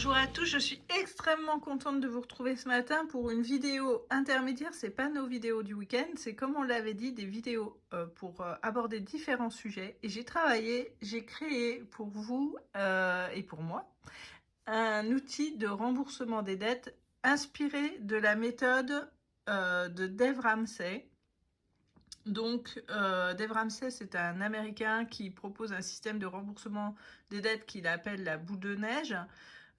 Bonjour à tous, je suis extrêmement contente de vous retrouver ce matin pour une vidéo intermédiaire. C'est pas nos vidéos du week-end, c'est comme on l'avait dit, des vidéos pour aborder différents sujets. Et j'ai créé pour vous et pour moi un outil de remboursement des dettes inspiré de la méthode de Dave Ramsey. Donc, Dave Ramsey, c'est un Américain qui propose un système de remboursement des dettes qu'il appelle la boule de neige.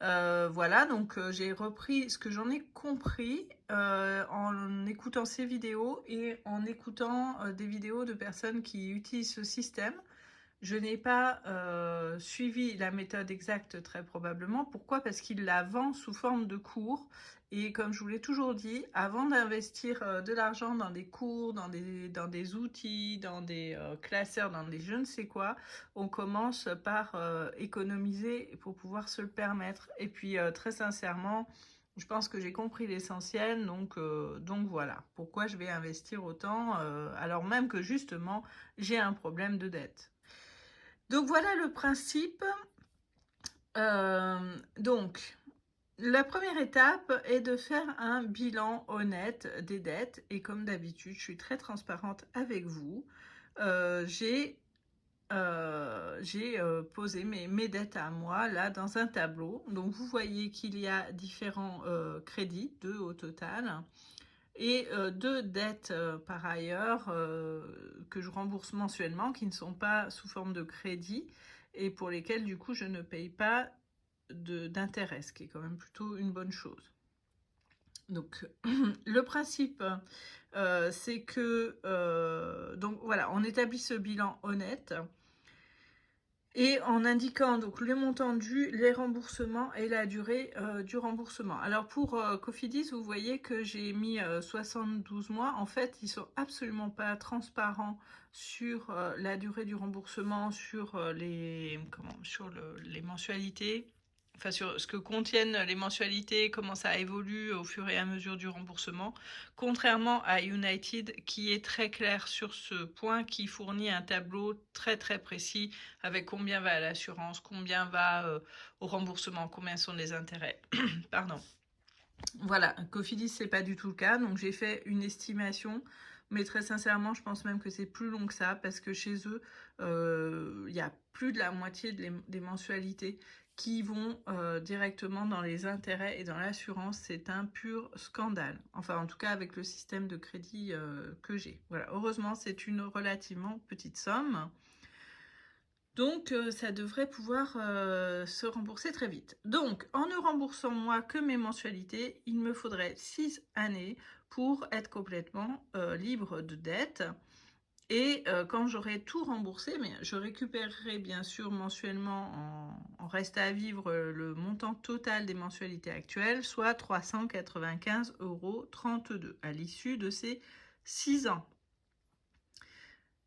Voilà, donc j'ai repris ce que j'en ai compris en écoutant ces vidéos et en écoutant des vidéos de personnes qui utilisent ce système. Je n'ai pas suivi la méthode exacte très probablement. Pourquoi? Parce qu'il la vend sous forme de cours. Et comme je vous l'ai toujours dit, avant d'investir de l'argent dans des cours, dans des outils, dans des classeurs, dans des je ne sais quoi, on commence par économiser pour pouvoir se le permettre. Et puis très sincèrement, je pense que j'ai compris l'essentiel, donc voilà. Pourquoi je vais investir autant alors même que justement j'ai un problème de dette. Donc voilà le principe. Donc, la première étape est de faire un bilan honnête des dettes. Et comme d'habitude, je suis très transparente avec vous. J'ai posé mes dettes à moi, là, dans un tableau. Donc, vous voyez qu'il y a différents crédits, 2 au total. Et 2 dettes par ailleurs que je rembourse mensuellement, qui ne sont pas sous forme de crédit et pour lesquelles du coup je ne paye pas d'intérêt, ce qui est quand même plutôt une bonne chose. Donc le principe c'est que donc voilà, on établit ce bilan honnête et en indiquant donc les montants dus, les remboursements et la durée du remboursement. Alors pour Cofidis, vous voyez que j'ai mis 72 mois. En fait, ils sont absolument pas transparents sur la durée du remboursement, sur les mensualités. Enfin, sur ce que contiennent les mensualités, comment ça évolue au fur et à mesure du remboursement, contrairement à United qui est très clair sur ce point, qui fournit un tableau très très précis avec combien va à l'assurance, combien va au remboursement, combien sont les intérêts. Pardon. Voilà, Cofidis, c'est pas du tout le cas, donc j'ai fait une estimation, mais très sincèrement, je pense même que c'est plus long que ça, parce que chez eux, il y a plus de la moitié des mensualités qui vont directement dans les intérêts et dans l'assurance. C'est un pur scandale. Enfin, en tout cas, avec le système de crédit que j'ai. Voilà, heureusement, c'est une relativement petite somme. Donc, ça devrait pouvoir se rembourser très vite. Donc, en ne remboursant moi que mes mensualités, il me faudrait 6 années pour être complètement libre de dette. Et quand j'aurai tout remboursé, mais je récupérerai bien sûr mensuellement en reste à vivre le montant total des mensualités actuelles, soit 395,32 € à l'issue de ces 6 ans.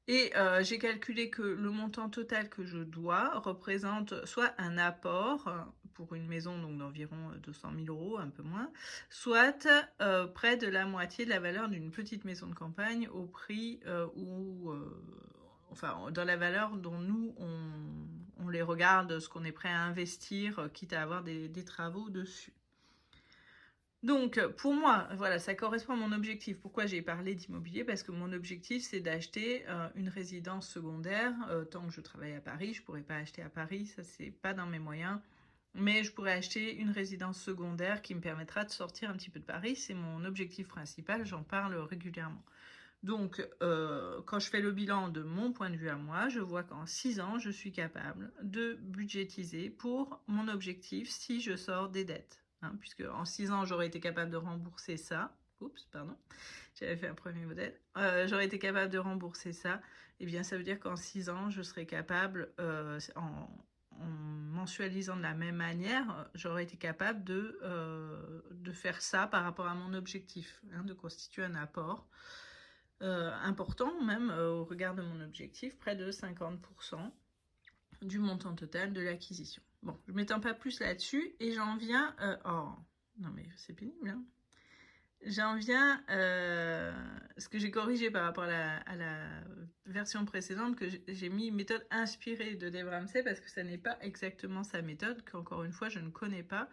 Et j'ai calculé que le montant total que je dois représente soit un apport pour une maison donc d'environ 200 000 €, un peu moins, soit près de la moitié de la valeur d'une petite maison de campagne au prix enfin dans la valeur dont nous on les regarde, ce qu'on est prêt à investir, quitte à avoir des travaux dessus. Donc, pour moi, voilà, ça correspond à mon objectif. Pourquoi j'ai parlé d'immobilier? Parce que mon objectif, c'est d'acheter une résidence secondaire. Tant que je travaille à Paris, je ne pourrais pas acheter à Paris, ça, c'est pas dans mes moyens. Mais je pourrais acheter une résidence secondaire qui me permettra de sortir un petit peu de Paris. C'est mon objectif principal, j'en parle régulièrement. Donc, quand je fais le bilan de mon point de vue à moi, je vois qu'en 6 ans, je suis capable de budgétiser pour mon objectif si je sors des dettes. Puisque en 6 ans, j'aurais été capable de rembourser ça. Oups, pardon, j'avais fait un premier modèle. J'aurais été capable de rembourser ça. Eh bien, ça veut dire qu'en 6 ans, je serais capable, en mensualisant de la même manière, j'aurais été capable de faire ça par rapport à mon objectif, de constituer un apport. Important même au regard de mon objectif, près de 50% du montant total de l'acquisition. Bon, je ne m'étends pas plus là-dessus et j'en viens... oh, non mais c'est pénible, hein. J'en viens ce que j'ai corrigé par rapport à la version précédente que j'ai mis méthode inspirée de Dave Ramsey parce que ça n'est pas exactement sa méthode, qu'encore une fois je ne connais pas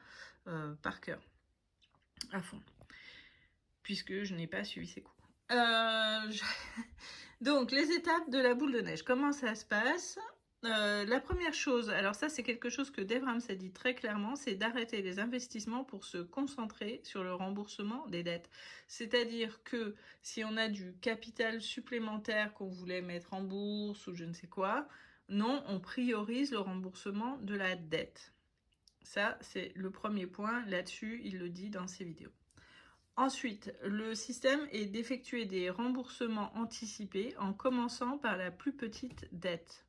par cœur, à fond, puisque je n'ai pas suivi ses cours. Donc les étapes de la boule de neige, comment ça se passe? La première chose, alors ça c'est quelque chose que Dave Ramsey dit très clairement, c'est d'arrêter les investissements pour se concentrer sur le remboursement des dettes. C'est-à-dire que si on a du capital supplémentaire qu'on voulait mettre en bourse ou je ne sais quoi, non, on priorise le remboursement de la dette. Ça c'est le premier point, là-dessus il le dit dans ses vidéos. Ensuite, le système est d'effectuer des remboursements anticipés en commençant par la plus petite dette.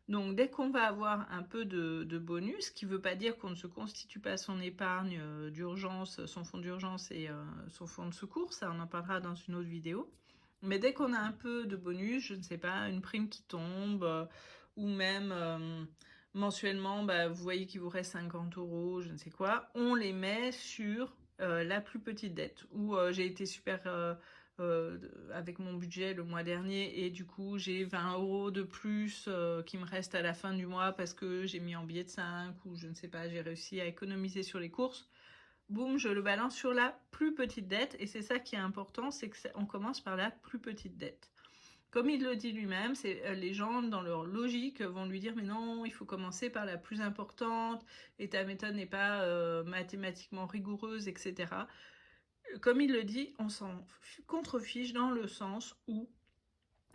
Donc, dès qu'on va avoir un peu de bonus, ce qui ne veut pas dire qu'on ne se constitue pas son épargne d'urgence, son fonds d'urgence et son fonds de secours, ça on en parlera dans une autre vidéo. Mais dès qu'on a un peu de bonus, je ne sais pas, une prime qui tombe, ou même mensuellement, vous voyez qu'il vous reste 50 €, je ne sais quoi, on les met sur la plus petite dette, où j'ai été super avec mon budget le mois dernier et du coup j'ai 20 € de plus qui me reste à la fin du mois parce que j'ai mis en billet de 5 ou je ne sais pas, j'ai réussi à économiser sur les courses. Boum, je le balance sur la plus petite dette et c'est ça qui est important, c'est qu'on commence par la plus petite dette. Comme il le dit lui-même, c'est les gens dans leur logique vont lui dire mais non, il faut commencer par la plus importante et ta méthode n'est pas mathématiquement rigoureuse, etc. Comme il le dit, on s'en contrefiche dans le sens où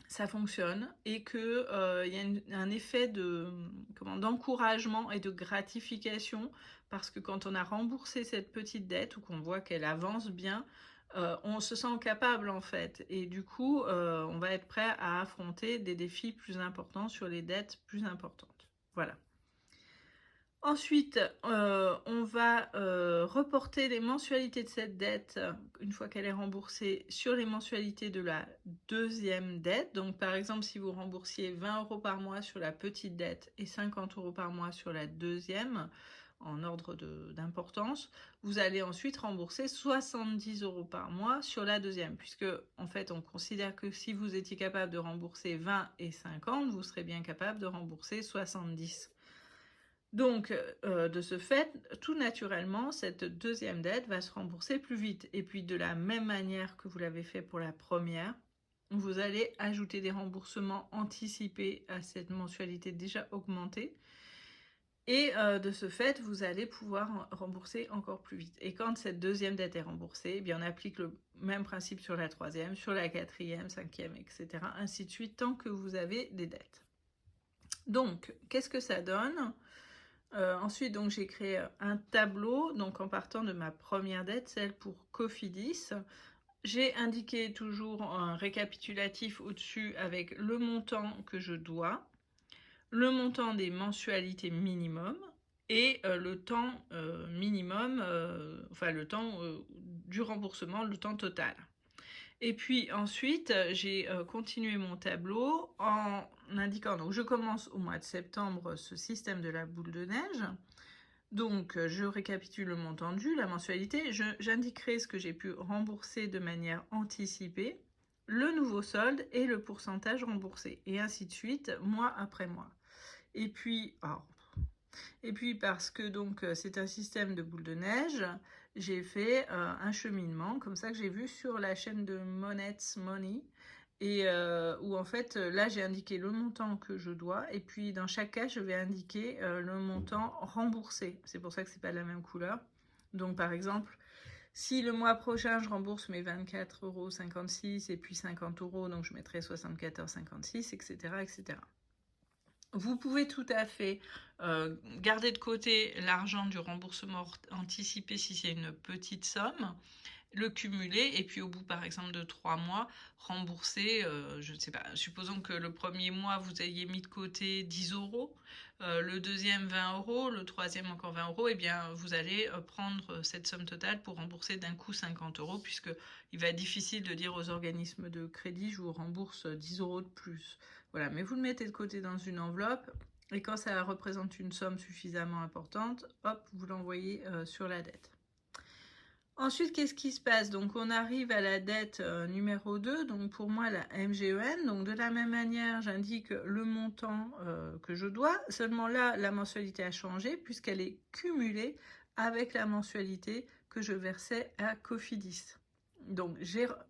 ça fonctionne et que y a un effet d'encouragement et de gratification parce que quand on a remboursé cette petite dette ou qu'on voit qu'elle avance bien, on se sent capable en fait et du coup on va être prêt à affronter des défis plus importants sur les dettes plus importantes. Voilà. Ensuite, on va reporter les mensualités de cette dette, une fois qu'elle est remboursée, sur les mensualités de la deuxième dette. Donc par exemple, si vous remboursiez 20 € par mois sur la petite dette et 50 € par mois sur la deuxième, en ordre d'importance, vous allez ensuite rembourser 70 € par mois sur la deuxième, puisque en fait on considère que si vous étiez capable de rembourser 20 et 50, vous serez bien capable de rembourser 70. Donc, de ce fait, tout naturellement, cette deuxième dette va se rembourser plus vite. Et puis, de la même manière que vous l'avez fait pour la première, vous allez ajouter des remboursements anticipés à cette mensualité déjà augmentée. Et de ce fait, vous allez pouvoir rembourser encore plus vite. Et quand cette deuxième dette est remboursée, eh bien, on applique le même principe sur la troisième, sur la quatrième, cinquième, etc. Ainsi de suite, tant que vous avez des dettes. Donc, qu'est-ce que ça donne ? Ensuite, donc, j'ai créé un tableau, donc en partant de ma première dette, celle pour Cofidis. J'ai indiqué toujours un récapitulatif au-dessus avec le montant que je dois, le montant des mensualités minimum et le temps minimum, enfin le temps du remboursement, le temps total. Et puis ensuite, j'ai continué mon tableau en indiquant, donc je commence au mois de septembre ce système de la boule de neige. Donc je récapitule le montant dû, la mensualité, j'indiquerai ce que j'ai pu rembourser de manière anticipée, le nouveau solde et le pourcentage remboursé, et ainsi de suite, mois après mois. Et puis parce que donc c'est un système de boule de neige, j'ai fait un cheminement comme ça que j'ai vu sur la chaîne de Monet's Money et où en fait là j'ai indiqué le montant que je dois et puis dans chaque cas je vais indiquer le montant remboursé. C'est pour ça que c'est pas la même couleur. Donc par exemple, si le mois prochain je rembourse mes 24,56 € et puis 50 €, donc je mettrai 74,56, etc., etc. Vous pouvez tout à fait garder de côté l'argent du remboursement anticipé si c'est une petite somme, le cumuler et puis au bout par exemple de 3 mois, rembourser, je ne sais pas, supposons que le premier mois vous ayez mis de côté 10 €, le deuxième 20 €, le troisième encore 20 €, et bien vous allez prendre cette somme totale pour rembourser d'un coup 50 € puisque il va être difficile de dire aux organismes de crédit je vous rembourse 10 € de plus. Voilà, mais vous le mettez de côté dans une enveloppe et quand ça représente une somme suffisamment importante, hop, vous l'envoyez sur la dette. Ensuite, qu'est-ce qui se passe? Donc, on arrive à la dette numéro 2, donc pour moi, la MGEN. Donc, de la même manière, j'indique le montant que je dois. Seulement là, la mensualité a changé puisqu'elle est cumulée avec la mensualité que je versais à Cofidis. Donc,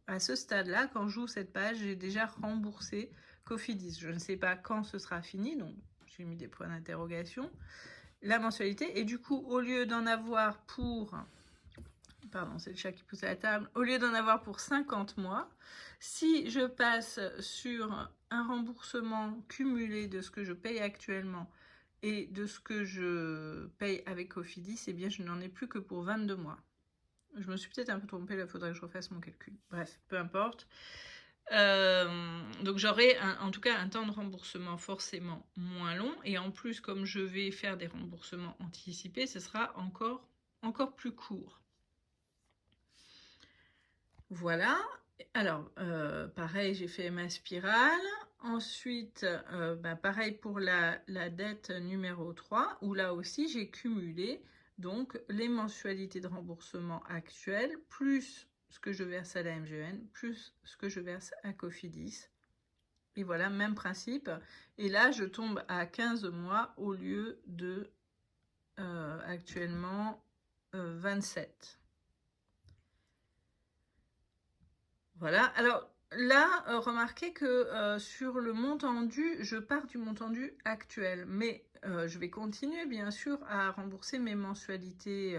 à ce stade-là, quand j'ouvre cette page, j'ai déjà remboursé Cofidis. Je ne sais pas quand ce sera fini, donc j'ai mis des points d'interrogation. La mensualité, et du coup, au lieu d'en avoir pour... Pardon, c'est le chat qui pousse à la table. Au lieu d'en avoir pour 50 mois, si je passe sur un remboursement cumulé de ce que je paye actuellement et de ce que je paye avec Cofidis, eh bien, je n'en ai plus que pour 22 mois. Je me suis peut-être un peu trompée, là, il faudrait que je refasse mon calcul. Bref, peu importe. Donc j'aurai en tout cas un temps de remboursement forcément moins long. Et en plus, comme je vais faire des remboursements anticipés, ce sera encore plus court. Voilà, alors pareil, j'ai fait ma spirale. Ensuite, pareil pour la dette numéro 3, où là aussi j'ai cumulé donc les mensualités de remboursement actuelles, plus ce que je verse à la MGN, plus ce que je verse à Cofidis. Et voilà, même principe. Et là, je tombe à 15 mois au lieu de actuellement 27. Voilà, alors là, remarquez que sur le montant dû, je pars du montant dû actuel, mais je vais continuer bien sûr à rembourser mes mensualités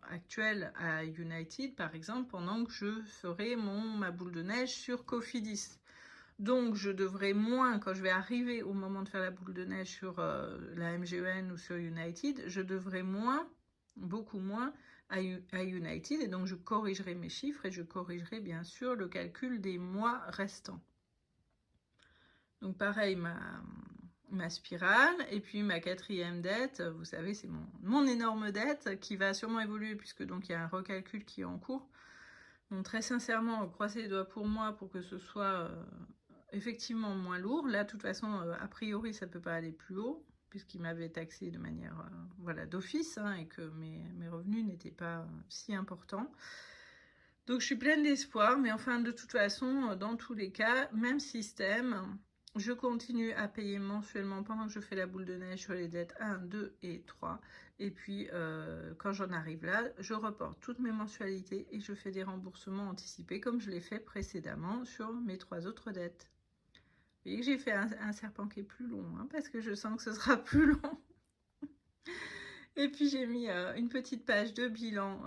actuelles à United, par exemple, pendant que je ferai ma boule de neige sur Cofidis. Donc, je devrais moins, quand je vais arriver au moment de faire la boule de neige sur la MGEN ou sur United, je devrais moins, beaucoup moins, à United, et donc je corrigerai mes chiffres et je corrigerai bien sûr le calcul des mois restants. Donc pareil, ma spirale, et puis ma quatrième dette, vous savez, c'est mon énorme dette qui va sûrement évoluer puisque donc il y a un recalcul qui est en cours. Donc très sincèrement, croisez les doigts pour moi pour que ce soit effectivement moins lourd. Là, de toute façon, a priori, ça ne peut pas aller plus haut puisqu'il m'avait taxé de manière voilà, d'office et que mes revenus n'étaient pas si importants. Donc je suis pleine d'espoir, mais enfin de toute façon, dans tous les cas, même système, je continue à payer mensuellement pendant que je fais la boule de neige sur les dettes 1, 2 et 3. Et puis quand j'en arrive là, je reporte toutes mes mensualités et je fais des remboursements anticipés comme je l'ai fait précédemment sur mes 3 autres dettes. Vous voyez que j'ai fait un serpent qui est plus long, parce que je sens que ce sera plus long. Et puis j'ai mis une petite page de bilan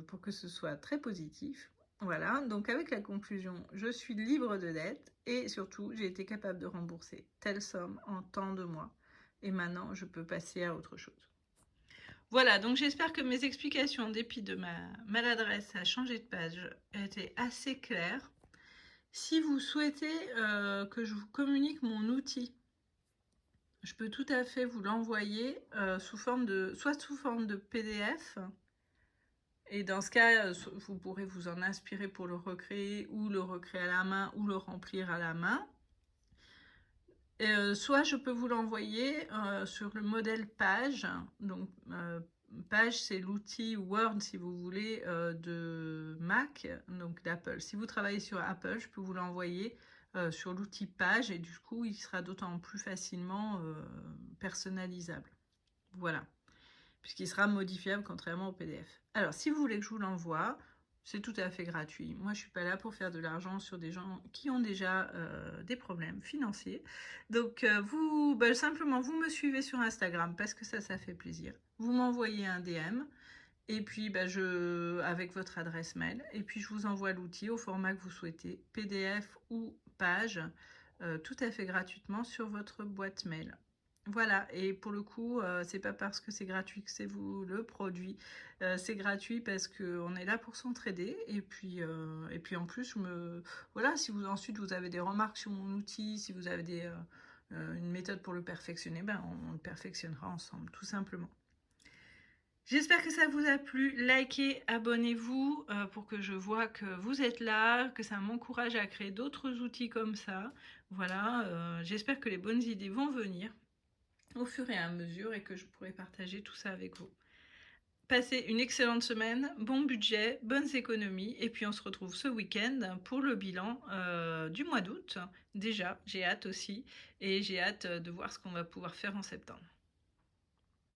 pour que ce soit très positif. Voilà, donc avec la conclusion, je suis libre de dette et surtout, j'ai été capable de rembourser telle somme en tant de mois. Et maintenant, je peux passer à autre chose. Voilà, donc j'espère que mes explications, en dépit de ma maladresse à changer de page, étaient assez claires. Si vous souhaitez que je vous communique mon outil, je peux tout à fait vous l'envoyer soit sous forme de PDF. Et dans ce cas, vous pourrez vous en inspirer pour le recréer ou le recréer à la main ou le remplir à la main. Soit je peux vous l'envoyer sur le modèle Page. Donc Page, c'est l'outil Word, si vous voulez, de Mac, donc d'Apple. Si vous travaillez sur Apple, je peux vous l'envoyer sur l'outil Page et du coup, il sera d'autant plus facilement personnalisable. Voilà, puisqu'il sera modifiable contrairement au PDF. Alors, si vous voulez que je vous l'envoie, c'est tout à fait gratuit. Moi, je ne suis pas là pour faire de l'argent sur des gens qui ont déjà des problèmes financiers. Donc, simplement, vous me suivez sur Instagram parce que ça fait plaisir. Vous m'envoyez un DM et puis avec votre adresse mail. Et puis, je vous envoie l'outil au format que vous souhaitez, PDF ou page, tout à fait gratuitement sur votre boîte mail. Voilà, et pour le coup, c'est pas parce que c'est gratuit que c'est vous le produit. C'est gratuit parce qu'on est là pour s'entraider. Et puis en plus, voilà, si ensuite vous avez des remarques sur mon outil, si vous avez une méthode pour le perfectionner, on le perfectionnera ensemble, tout simplement. J'espère que ça vous a plu. Likez, abonnez-vous pour que je vois que vous êtes là, que ça m'encourage à créer d'autres outils comme ça. Voilà, j'espère que les bonnes idées vont venir au fur et à mesure et que je pourrai partager tout ça avec vous. Passez une excellente semaine, bon budget, bonnes économies, et puis on se retrouve ce week-end pour le bilan du mois d'août. Déjà, j'ai hâte aussi, et j'ai hâte de voir ce qu'on va pouvoir faire en septembre.